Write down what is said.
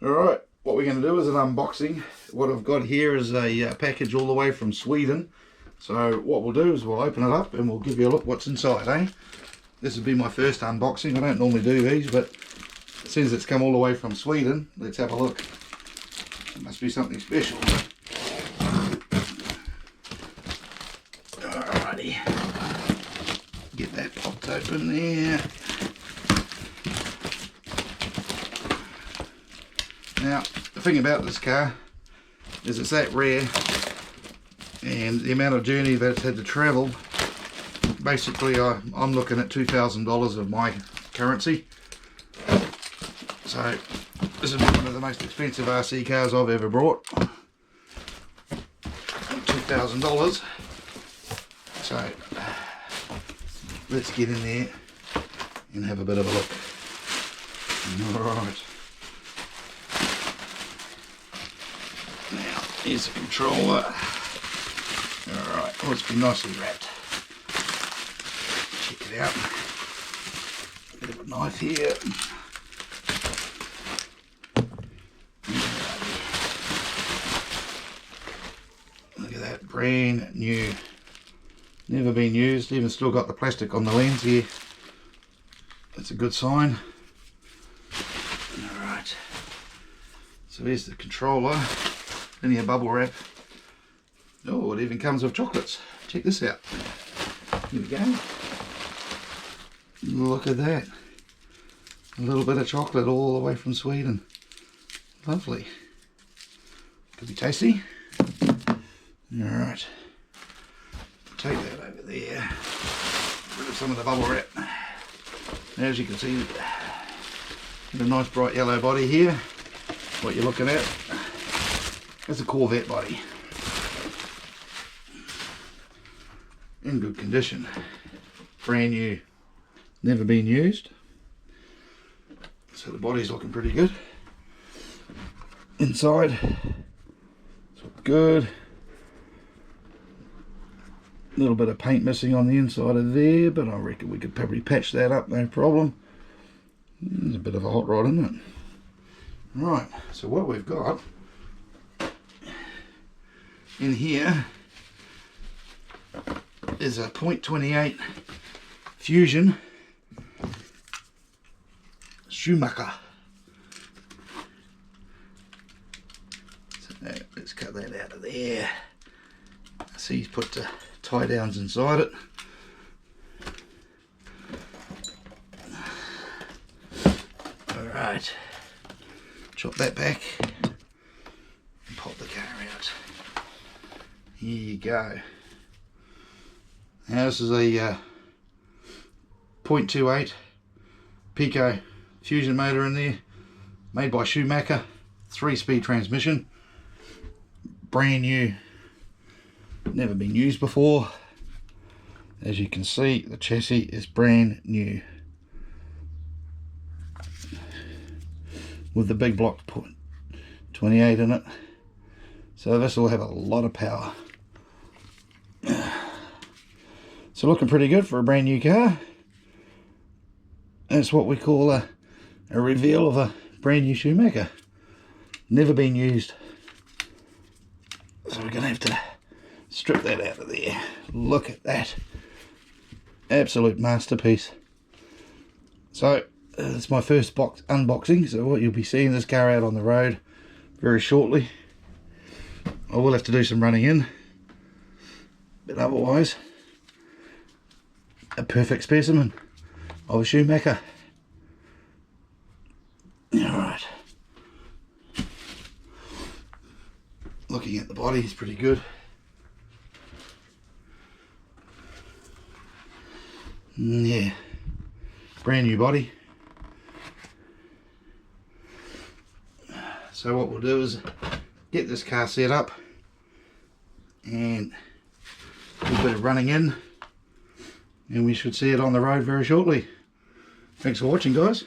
Alright, what we're going to do is an unboxing. What I've got here is a package all the way from Sweden. So what we'll do is we'll open it up and we'll give you a look what's inside, eh? This will be my first unboxing. I don't normally do these, but since it's come all the way from Sweden, let's have a look. It must be something special. Alrighty. Get that popped open there. Now, the thing about this car is it's that rare, and the amount of journey that it's had to travel, basically I'm looking at $2,000 of my currency. So this is one of the most expensive RC cars I've ever brought. $2,000. So let's get in there and have a bit of a look. Alright. Now, here's the controller. Alright, oh, it's been nicely wrapped. Check it out. Bit of a knife here. Look at that, brand new. Never been used, even still got the plastic on the lens here. That's a good sign. Alright. So here's the controller. Plenty of bubble wrap. Oh, it even comes with chocolates. Check this out. Here we go. Look at that. A little bit of chocolate all the way from Sweden. Lovely. Could be tasty. Alright. Take that over there. Rid of some of the bubble wrap. As you can see, got a nice bright yellow body here. What you're looking at. That's a Corvette body. In good condition. Brand new. Never been used. So the body's looking pretty good. Inside, it's good. A little bit of paint missing on the inside of there, but I reckon we could probably patch that up, no problem. There's a bit of a hot rod, isn't it? Right, so what we've got in here is a .28 Fusion Schumacher. So let's cut that out of there. I see he's put the tie downs inside it. Alright, chop that back and pop the car out. Here you go. Now this is a .28 Pico Fusion motor in there, made by Schumacher, 3-speed transmission, brand new, never been used before. As you can see, the chassis is brand new with the big block 28 in it, so this will have a lot of power. So looking pretty good for a brand new car. That's what we call a reveal of a brand new Schumacher. Never been used. So we're going to have to strip that out of there. Look at that. Absolute masterpiece. So it's my first unboxing. So what you'll be seeing this car out on the road very shortly. I will have to do some running in. But otherwise, a perfect specimen of a Schumacher. Alright. Looking at the body, it's pretty good. Yeah. Brand new body. So what we'll do is get this car set up and do a bit of running in, and we should see it on the road very shortly. Thanks for watching, guys.